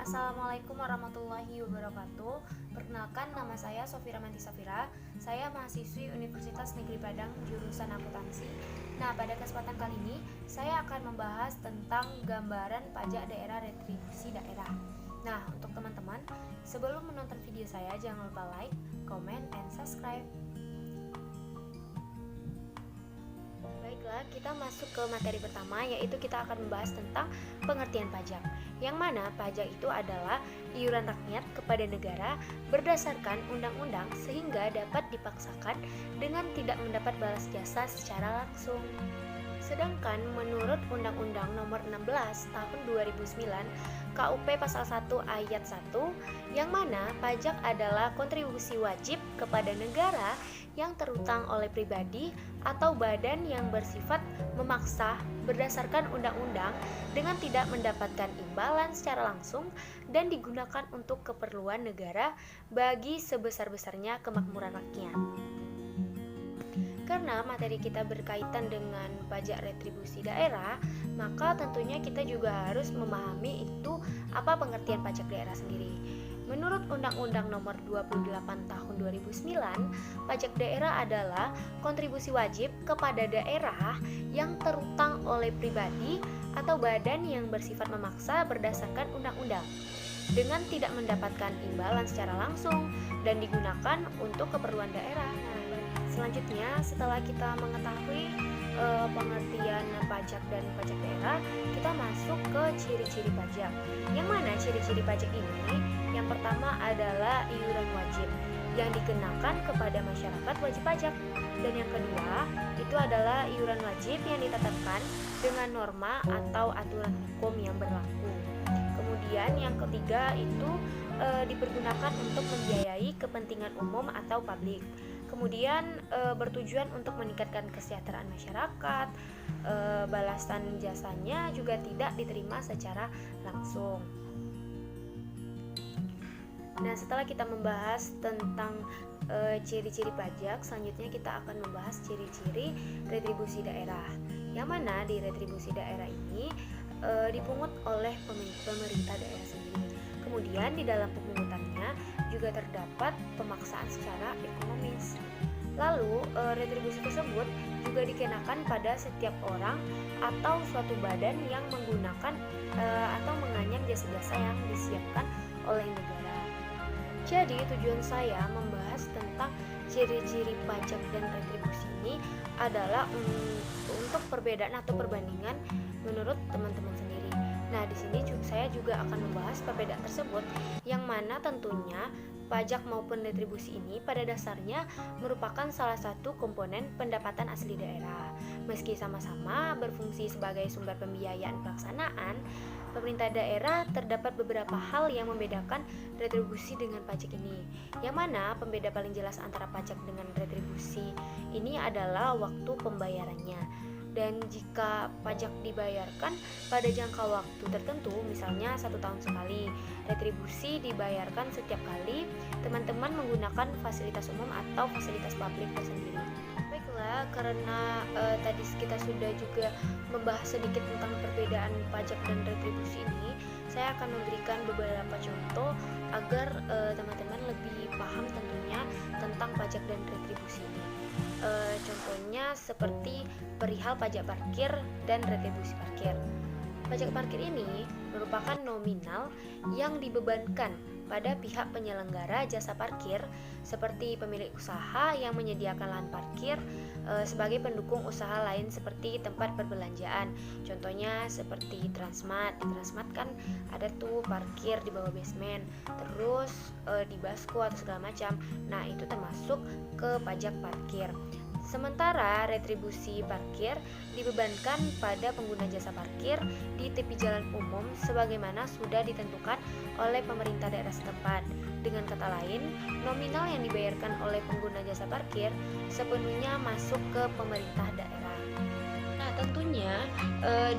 Assalamualaikum warahmatullahi wabarakatuh. Perkenalkan, nama saya Sofira Manti Safira. Saya mahasiswi Universitas Negeri Padang jurusan akuntansi. Nah, pada kesempatan kali ini saya akan membahas tentang gambaran pajak daerah retribusi daerah. Nah, untuk teman-teman, sebelum menonton video saya jangan lupa like, comment, and subscribe. Baiklah, kita masuk ke materi pertama, yaitu kita akan membahas tentang pengertian pajak. Yang mana pajak itu adalah iuran rakyat kepada negara berdasarkan undang-undang sehingga dapat dipaksakan dengan tidak mendapat balas jasa secara langsung. Sedangkan menurut Undang-Undang Nomor 16 Tahun 2009 KUP Pasal 1 Ayat 1, yang mana pajak adalah kontribusi wajib kepada negara yang terutang oleh pribadi atau badan yang bersifat memaksa berdasarkan undang-undang dengan tidak mendapatkan imbalan secara langsung dan digunakan untuk keperluan negara bagi sebesar-besarnya kemakmuran rakyat. Karena materi kita berkaitan dengan pajak retribusi daerah, maka tentunya kita juga harus memahami itu apa pengertian pajak daerah sendiri. Menurut Undang-Undang Nomor 28 Tahun 2009, pajak daerah adalah kontribusi wajib kepada daerah yang terutang oleh pribadi atau badan yang bersifat memaksa berdasarkan undang-undang dengan tidak mendapatkan imbalan secara langsung dan digunakan untuk keperluan daerah. Selanjutnya, setelah kita mengetahui pengertian pajak dan pajak daerah, kita masuk ke ciri-ciri pajak. Yang mana ciri-ciri pajak ini? Yang pertama adalah iuran wajib yang dikenakan kepada masyarakat wajib pajak. Dan yang kedua, itu adalah iuran wajib yang ditetapkan dengan norma atau aturan hukum yang berlaku. Kemudian yang ketiga itu dipergunakan untuk membiayai kepentingan umum atau publik. Kemudian bertujuan untuk meningkatkan kesejahteraan masyarakat. Balasan jasanya juga tidak diterima secara langsung. Nah, setelah kita membahas tentang ciri-ciri pajak, selanjutnya kita akan membahas ciri-ciri retribusi daerah. Yang mana di retribusi daerah ini dipungut oleh pemerintah daerah sendiri. Kemudian di dalam pemungutannya juga terdapat pemaksaan secara ekonomis. Lalu retribusi tersebut juga dikenakan pada setiap orang atau suatu badan yang menggunakan atau menganyam jasa-jasa yang disiapkan oleh negara. Jadi tujuan saya membahas tentang ciri-ciri pajak dan retribusi ini adalah untuk perbedaan atau perbandingan menurut teman-teman sendiri. Nah, di sini saya juga akan membahas perbedaan tersebut, yang mana tentunya pajak maupun retribusi ini pada dasarnya merupakan salah satu komponen pendapatan asli daerah. Meski sama-sama berfungsi sebagai sumber pembiayaan pelaksanaan, pemerintah daerah terdapat beberapa hal yang membedakan retribusi dengan pajak ini. Yang mana pembeda paling jelas antara pajak dengan retribusi ini adalah waktu pembayarannya. Dan jika pajak dibayarkan pada jangka waktu tertentu, misalnya 1 tahun sekali, retribusi dibayarkan setiap kali teman-teman menggunakan fasilitas umum atau fasilitas publik tersendiri. Baiklah, karena tadi kita sudah juga membahas sedikit tentang perbedaan pajak dan retribusi ini, saya akan memberikan beberapa contoh agar teman-teman lebih paham tentunya tentang pajak dan retribusi ini. Contohnya seperti perihal pajak parkir dan retribusi parkir. Pajak parkir ini merupakan nominal yang dibebankan pada pihak penyelenggara jasa parkir seperti pemilik usaha yang menyediakan lahan parkir sebagai pendukung usaha lain seperti tempat perbelanjaan. Contohnya seperti Transmart. Di Transmart kan ada tuh parkir di bawah basement, terus di Basko atau segala macam. Nah, itu termasuk ke pajak parkir. Sementara retribusi parkir dibebankan pada pengguna jasa parkir di tepi jalan umum sebagaimana sudah ditentukan oleh pemerintah daerah setempat. Dengan kata lain, nominal yang dibayarkan oleh pengguna jasa parkir sepenuhnya masuk ke pemerintah daerah. Nah, tentunya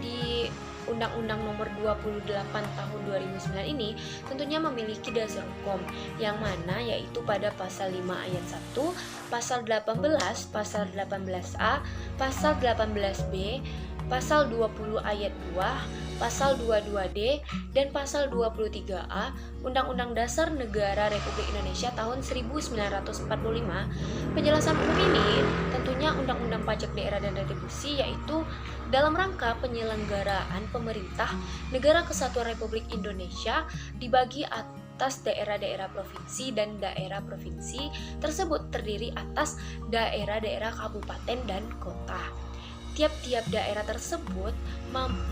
di Undang-Undang Nomor 28 Tahun 2009 ini tentunya memiliki dasar hukum yang mana yaitu pada pasal 5 ayat 1, pasal 18, pasal 18A, pasal 18B, Pasal 20 ayat 2, Pasal 22D, dan Pasal 23A Undang-Undang Dasar Negara Republik Indonesia tahun 1945. Penjelasan umum ini tentunya Undang-Undang Pajak Daerah dan Retribusi, yaitu dalam rangka penyelenggaraan pemerintah Negara Kesatuan Republik Indonesia dibagi atas daerah-daerah provinsi, dan daerah provinsi tersebut terdiri atas daerah-daerah kabupaten dan kota. Tiap-tiap daerah tersebut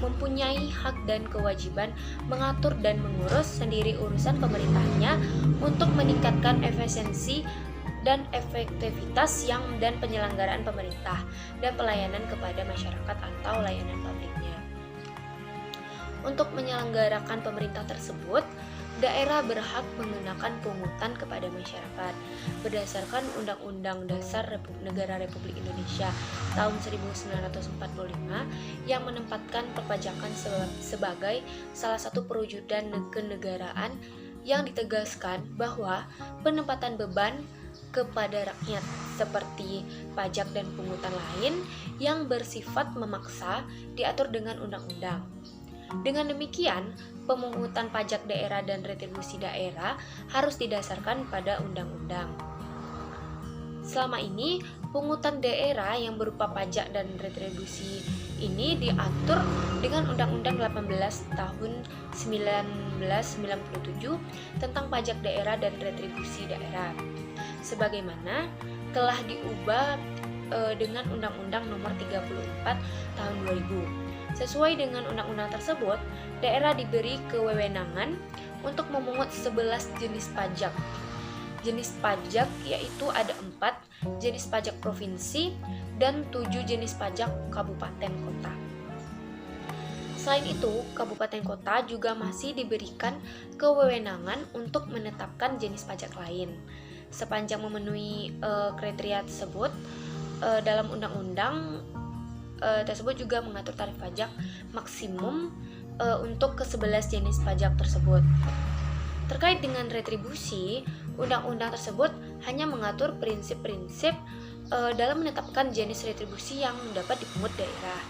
mempunyai hak dan kewajiban mengatur dan mengurus sendiri urusan pemerintahnya untuk meningkatkan efisiensi dan efektivitas dan penyelenggaraan pemerintah dan pelayanan kepada masyarakat atau layanan publiknya. Untuk menyelenggarakan pemerintah tersebut, daerah berhak mengenakan pungutan kepada masyarakat berdasarkan Undang-Undang Dasar Negara Republik Indonesia tahun 1945 yang menempatkan perpajakan sebagai salah satu perwujudan kenegaraan, yang ditegaskan bahwa penempatan beban kepada rakyat seperti pajak dan pungutan lain yang bersifat memaksa diatur dengan undang-undang. Dengan demikian, pemungutan pajak daerah dan retribusi daerah harus didasarkan pada undang-undang. Selama ini, pungutan daerah yang berupa pajak dan retribusi ini diatur dengan Undang-Undang 18 tahun 1997 tentang pajak daerah dan retribusi daerah, sebagaimana telah diubah dengan Undang-Undang Nomor 34 tahun 2000. Sesuai dengan undang-undang tersebut, daerah diberi kewenangan untuk memungut 11 jenis pajak. Jenis pajak yaitu ada 4 jenis pajak provinsi dan 7 jenis pajak kabupaten kota. Selain itu, kabupaten kota juga masih diberikan kewenangan untuk menetapkan jenis pajak lain. Sepanjang memenuhi kriteria tersebut, dalam undang-undang tersebut juga mengatur tarif pajak maksimum untuk ke-11 jenis pajak tersebut. Terkait dengan retribusi, undang-undang tersebut hanya mengatur prinsip-prinsip dalam menetapkan jenis retribusi yang dapat dipungut daerah.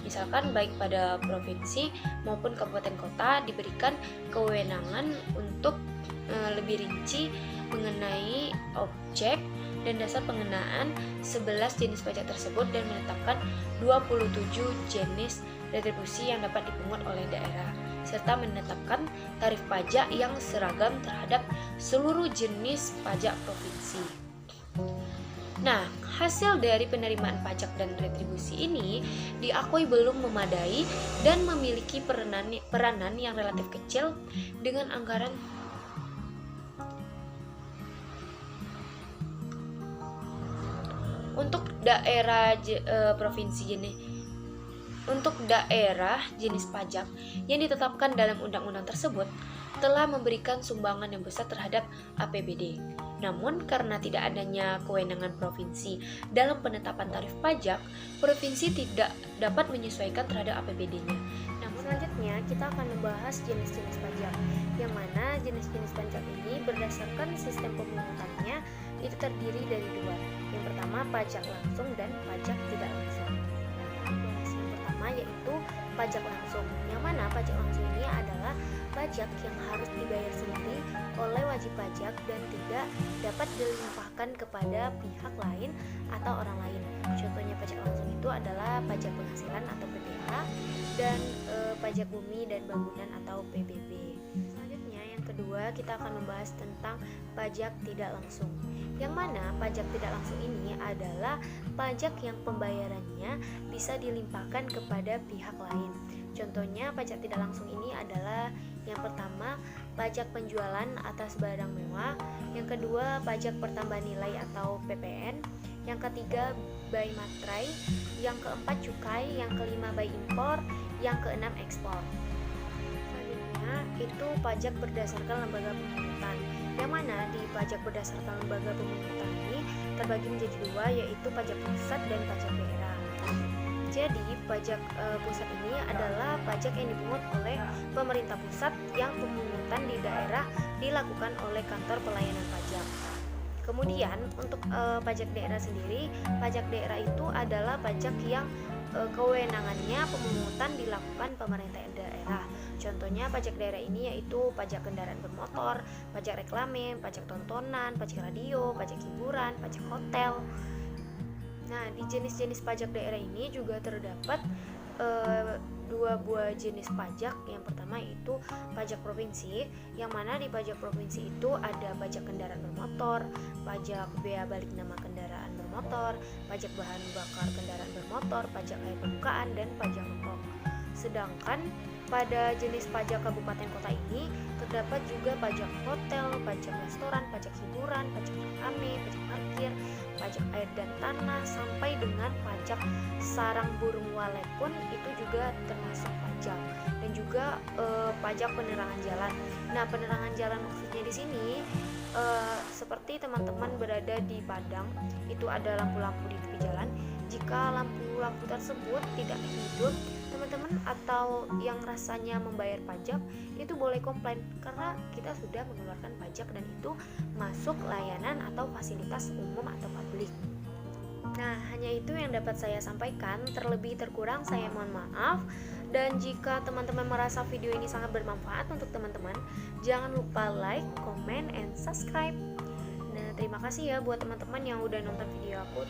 Misalkan baik pada provinsi maupun kabupaten kota diberikan kewenangan untuk lebih rinci mengenai objek dan dasar pengenaan 11 jenis pajak tersebut dan menetapkan 27 jenis retribusi yang dapat dipungut oleh daerah, serta menetapkan tarif pajak yang seragam terhadap seluruh jenis pajak provinsi. Nah, hasil dari penerimaan pajak dan retribusi ini diakui belum memadai dan memiliki peranan yang relatif kecil dengan anggaran untuk daerah jenis pajak yang ditetapkan dalam undang-undang tersebut telah memberikan sumbangan yang besar terhadap APBD. Namun karena tidak adanya kewenangan provinsi dalam penetapan tarif pajak, provinsi tidak dapat menyesuaikan terhadap APBD-nya. Namun selanjutnya kita akan membahas jenis-jenis pajak, yang mana jenis-jenis pajak ini berdasarkan sistem pemungutannya itu terdiri dari 2. Yang pertama pajak langsung dan pajak tidak langsung. Yang pertama yaitu pajak langsung, yang mana pajak langsung ini adalah pajak yang harus dibayar sendiri oleh wajib pajak dan tidak dapat dilimpahkan kepada pihak lain atau orang lain. Contohnya pajak langsung itu adalah pajak penghasilan atau PPh dan pajak bumi dan bangunan atau PBB. Selanjutnya yang kedua kita akan membahas tentang pajak tidak langsung, yang mana pajak tidak langsung ini adalah pajak yang pembayarannya bisa dilimpahkan kepada pihak lain. Contohnya pajak tidak langsung ini adalah yang pertama pajak penjualan atas barang mewah, yang kedua pajak pertambahan nilai atau PPN, yang ketiga by materai, yang keempat cukai, yang kelima by impor, yang keenam ekspor. Selanjutnya itu pajak berdasarkan lembaga pemungutan, yang mana di pajak berdasarkan lembaga pemungutan ini terbagi menjadi 2, yaitu pajak pusat dan pajak daerah. Jadi pajak pusat ini adalah pajak yang dipungut oleh pemerintah pusat yang pemungutan di daerah dilakukan oleh kantor pelayanan pajak. Kemudian untuk pajak daerah sendiri, pajak daerah itu adalah pajak yang kewenangannya pemungutan dilakukan pemerintah daerah. Contohnya pajak daerah ini yaitu pajak kendaraan bermotor, pajak reklame, pajak tontonan, pajak radio, pajak hiburan, pajak hotel. Nah, di jenis-jenis pajak daerah ini juga terdapat dua buah jenis pajak. Yang pertama itu pajak provinsi, yang mana di pajak provinsi itu ada pajak kendaraan bermotor, pajak bea balik nama kendaraan bermotor, pajak bahan bakar kendaraan bermotor, pajak air permukaan, dan pajak rokok. Sedangkan pada jenis pajak kabupaten kota ini terdapat juga pajak hotel, pajak restoran, pajak hiburan, pajak reklame, pajak parkir, pajak air dan tanah, sampai dengan pajak sarang burung walet pun itu juga termasuk pajak. Dan juga pajak penerangan jalan. Nah, penerangan jalan maksudnya di sini seperti teman-teman berada di Padang, itu ada lampu-lampu di tepi jalan. Jika lampu-lampu tersebut tidak hidup, teman-teman atau yang rasanya membayar pajak itu boleh komplain karena kita sudah mengeluarkan pajak dan itu masuk layanan atau fasilitas umum atau publik. Nah, hanya itu yang dapat saya sampaikan. Terlebih terkurang saya mohon maaf. Dan jika teman-teman merasa video ini sangat bermanfaat untuk teman-teman, jangan lupa like, comment, and subscribe. Nah, terima kasih ya buat teman-teman yang udah nonton video aku.